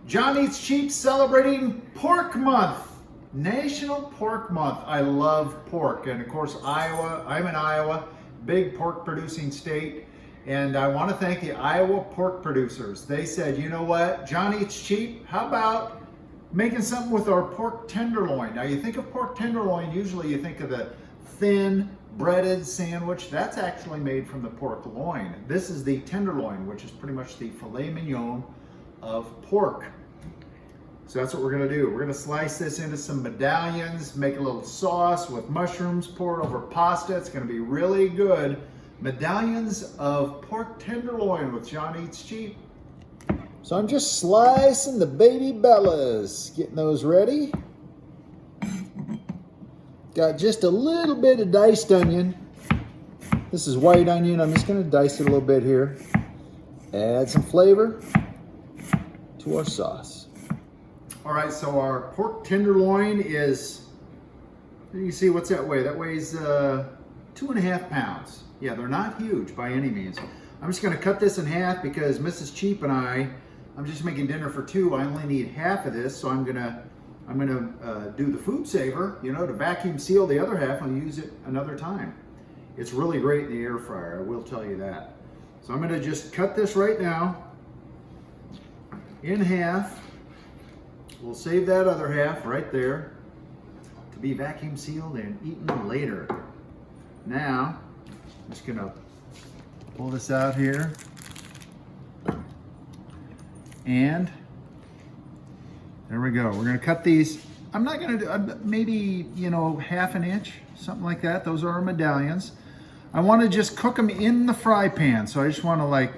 John Eats Cheap celebrating Pork Month, National Pork Month. I love pork, and of course Iowa, I'm in Iowa, big pork producing state, and I want to thank the Iowa pork producers. They said, you know what, John Eats Cheap, how about making something with our pork tenderloin? Now you think of pork tenderloin, usually you think of the thin breaded sandwich. That's actually made from the pork loin. This is the tenderloin, which is pretty much the filet mignon of pork. So that's what we're gonna do. We're gonna slice this into some medallions, make a little sauce with mushrooms, pour it over pasta. It's gonna be really good. Medallions of pork tenderloin with John Eats Cheap. So I'm just slicing the baby bellas, getting those ready. Got just a little bit of diced onion. This is white onion. I'm just gonna dice it a little bit here. Add some flavor to our sauce. All right, so our pork tenderloin is, you can see what's that weigh? That weighs 2.5 pounds. Yeah, they're not huge by any means. I'm just gonna cut this in half because Mrs. Cheap and I'm just making dinner for two. I only need half of this, so I'm gonna do the food saver, you know, to vacuum seal the other half and use it another time. It's really great in the air fryer, I will tell you that. So I'm gonna just cut this right now in half. We'll save that other half right there to be vacuum sealed and eaten later. Now, I'm just gonna pull this out here. And there we go. We're gonna cut these. I'm not gonna do, maybe, you know, 1/2 inch, something like that. Those are our medallions. I wanna just cook them in the fry pan. So I just wanna like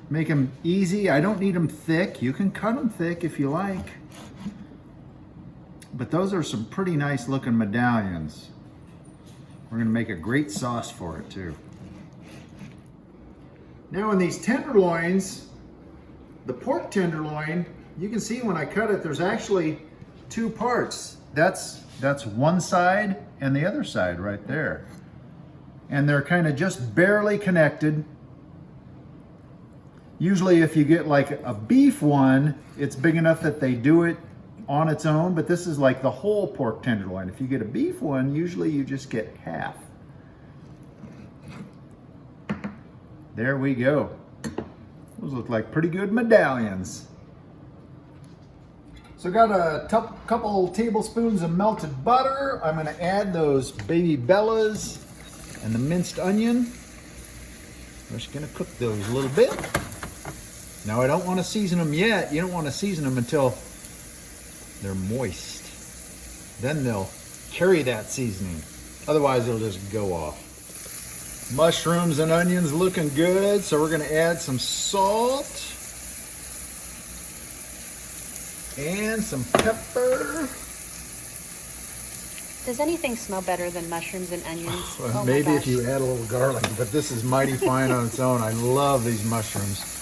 make them easy. I don't need them thick. You can cut them thick if you like. But those are some pretty nice looking medallions. We're gonna make a great sauce for it too. Now in these tenderloins, the pork tenderloin, you can see when I cut it, there's actually two parts. That's one side and the other side right there. And they're kind of just barely connected. Usually if you get like a beef one, it's big enough that they do it on its own, but this is like the whole pork tenderloin. If you get a beef one, usually you just get half. There we go. Those look like pretty good medallions. So got a couple tablespoons of melted butter. I'm gonna add those baby bellas and the minced onion. We're just gonna cook those a little bit. Now I don't want to season them yet. You don't want to season them until they're moist. Then they'll carry that seasoning. Otherwise it'll just go off. Mushrooms and onions looking good. So we're going to add some salt and some pepper. Does anything smell better than mushrooms and onions? Well, maybe if you add a little garlic, but this is mighty fine on its own. I love these mushrooms.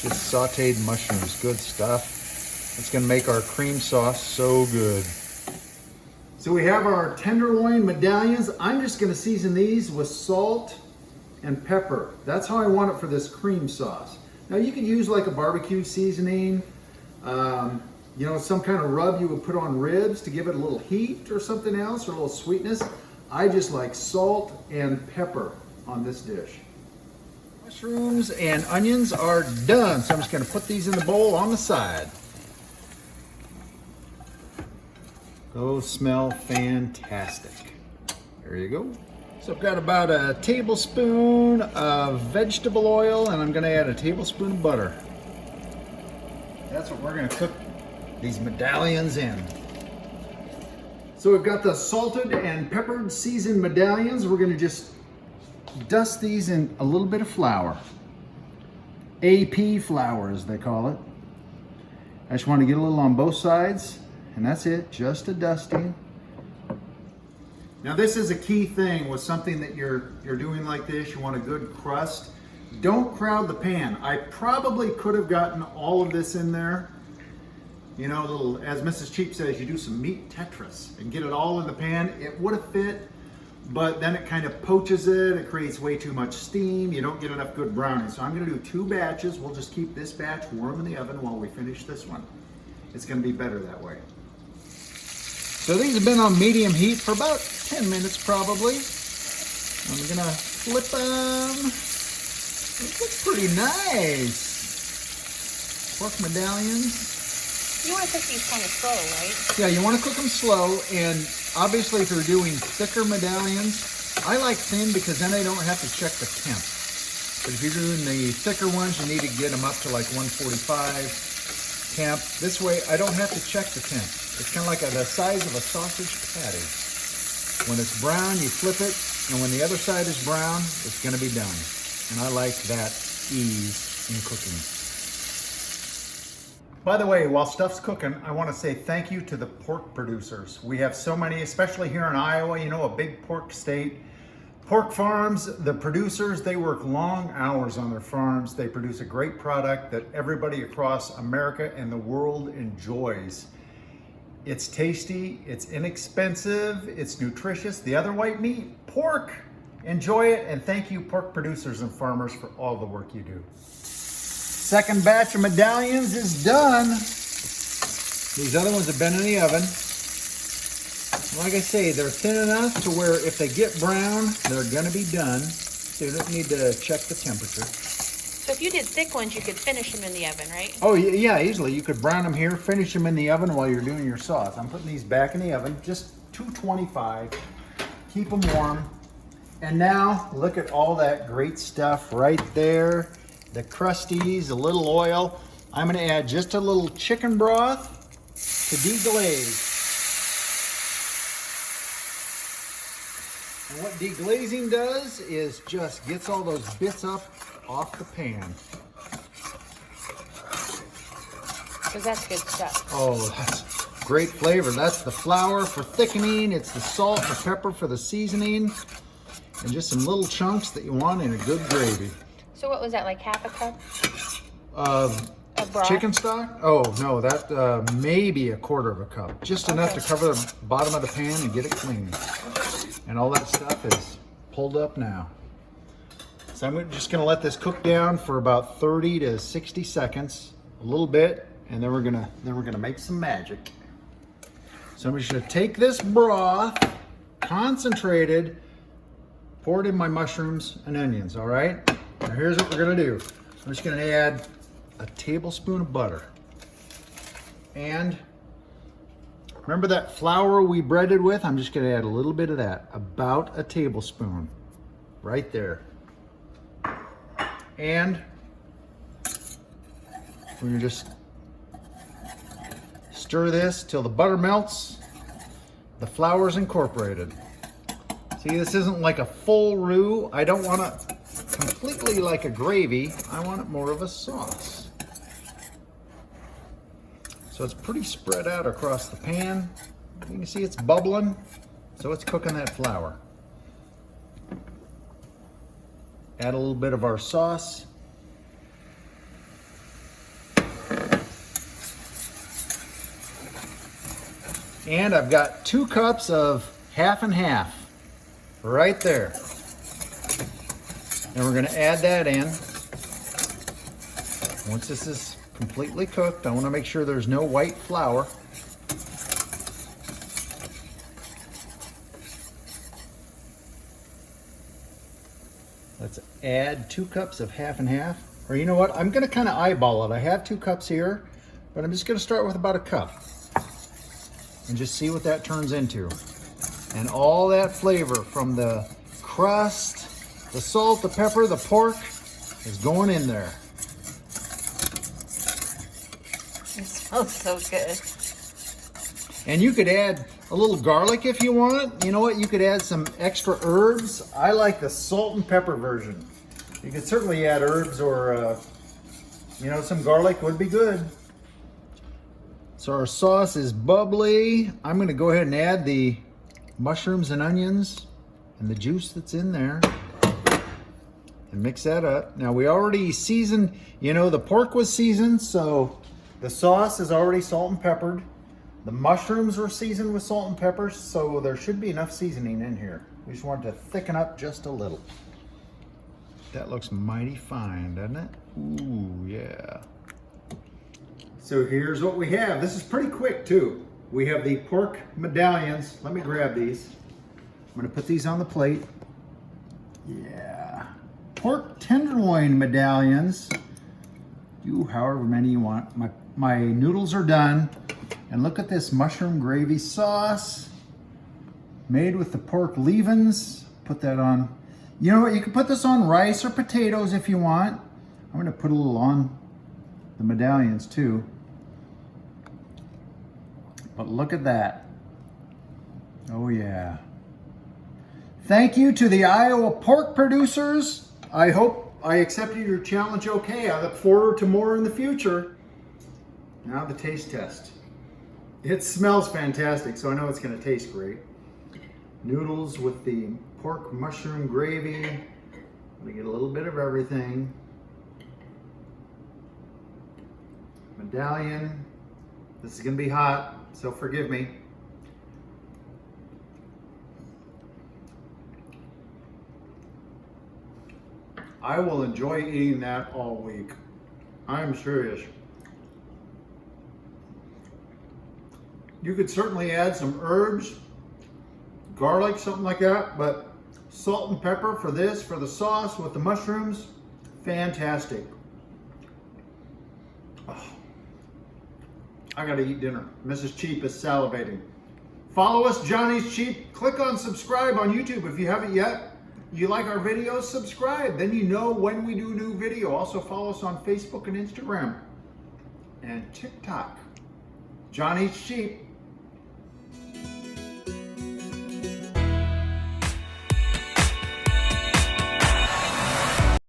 Just sauteed mushrooms, good stuff. It's gonna make our cream sauce so good. So we have our tenderloin medallions. I'm just gonna season these with salt and pepper. That's how I want it for this cream sauce. Now you could use like a barbecue seasoning, you know, some kind of rub you would put on ribs to give it a little heat or something else, or a little sweetness. I just like salt and pepper on this dish. Mushrooms and onions are done, so I'm just going to put these in the bowl on the side. Those smell fantastic. There you go. So I've got about a tablespoon of vegetable oil, and I'm going to add a tablespoon of butter. That's what we're going to cook these medallions in. So we've got the salted and peppered seasoned medallions. We're going to just dust these in a little bit of flour. AP flour, as they call it. I just want to get a little on both sides, and that's it, just a dusting. Now this is a key thing with something that you're doing like this. You want a good crust. Don't crowd the pan. I probably could have gotten all of this in there. You know, little, as Mrs. Cheap says, you do some meat Tetris and get it all in the pan. It would have fit. but then it kind of poaches it. It creates way too much steam. You don't get enough good browning. So I'm gonna do 2 batches. We'll just keep this batch warm in the oven while we finish this one. It's gonna be better that way. So these have been on medium heat for about 10 minutes probably. I'm gonna flip them. It looks pretty nice. Pork medallions. You want to cook these kind of slow, right? Yeah, you want to cook them slow, and obviously if you're doing thicker medallions, I like thin because then I don't have to check the temp. But if you're doing the thicker ones, you need to get them up to like 145 temp. This way, I don't have to check the temp. It's kind of like the size of a sausage patty. When it's brown, you flip it, and when the other side is brown, it's going to be done. And I like that ease in cooking. By the way, while stuff's cooking, I want to say thank you to the pork producers. We have so many, especially here in Iowa, you know, a big pork state. Pork farms, the producers, they work long hours on their farms. They produce a great product that everybody across America and the world enjoys. It's tasty, it's inexpensive, it's nutritious. The other white meat, pork. Enjoy it, and thank you, pork producers and farmers, for all the work you do. Second batch of medallions is done. These other ones have been in the oven. Like I say, they're thin enough to where if they get brown, they're gonna be done. So you don't need to check the temperature. So if you did thick ones, you could finish them in the oven, right? Oh yeah, easily. You could brown them here, finish them in the oven while you're doing your sauce. I'm putting these back in the oven, just 225. Keep them warm. And now, look at all that great stuff right there. The crusties, a little oil. I'm gonna add just a little chicken broth to deglaze. And what deglazing does is just gets all those bits up off the pan. Because that's good stuff. Oh, that's great flavor. That's the flour for thickening. It's the salt, the pepper for the seasoning. And just some little chunks that you want in a good gravy. So what was that, like half a cup? Of broth? chicken stock? Oh, no, that maybe a quarter of a cup. Just enough to cover the bottom of the pan and get it clean. And all that stuff is pulled up now. So I'm just gonna let this cook down for about 30 to 60 seconds, a little bit, and then we're gonna make some magic. So I'm just gonna take this broth, concentrated, pour it in my mushrooms and onions, all right? Now here's what we're gonna do. I'm just gonna add a tablespoon of butter. And remember that flour we breaded with? I'm just gonna add a little bit of that, about a tablespoon, right there. And we're gonna just stir this till the butter melts, the flour's incorporated. See, this isn't like a full roux. I don't want it completely like a gravy. I want it more of a sauce. So it's pretty spread out across the pan. You can see it's bubbling, so it's cooking that flour. Add a little bit of our sauce. And I've got 2 cups of half and half right there. And we're gonna add that in. Once this is completely cooked, I wanna make sure there's no white flour. Let's add 2 cups of half and half. Or you know what, I'm gonna kinda eyeball it. I have 2 cups here, but I'm just gonna start with about a cup. And just see what that turns into. And all that flavor from the crust, the salt, the pepper, the pork is going in there. It smells so good. And you could add a little garlic if you want. You know what? You could add some extra herbs. I like the salt and pepper version. You could certainly add herbs or, you know, some garlic would be good. So our sauce is bubbly. I'm going to go ahead and add the mushrooms and onions and the juice that's in there and mix that up. Now we already seasoned, you know, the pork was seasoned, so the sauce is already salt and peppered. The mushrooms were seasoned with salt and pepper, so there should be enough seasoning in here. We just want it to thicken up just a little. That looks mighty fine, doesn't it? Ooh, yeah. So here's what we have. This is pretty quick too. We have the pork medallions. Let me grab these. I'm gonna put these on the plate. Yeah. Pork tenderloin medallions. Do however many you want. My noodles are done. And look at this mushroom gravy sauce made with the pork leavings. Put that on. You know what? You can put this on rice or potatoes if you want. I'm gonna put a little on the medallions too. But look at that. Oh yeah. Thank you to the Iowa pork producers. I hope I accepted your challenge okay. I look forward to more in the future. Now the taste test. It smells fantastic, so I know it's gonna taste great. Noodles with the pork mushroom gravy. We get a little bit of everything. Medallion. This is gonna be hot, so forgive me. I will enjoy eating that all week. I'm serious. You could certainly add some herbs, garlic, something like that, but salt and pepper for this, for the sauce with the mushrooms, fantastic. Oh, I gotta eat dinner. Mrs. Cheap is salivating. Follow us, Johnny's Cheap. Click on subscribe on YouTube if you haven't yet. You like our videos, subscribe. Then you know when we do new video. Also follow us on Facebook and Instagram and TikTok. Johnny's Cheap.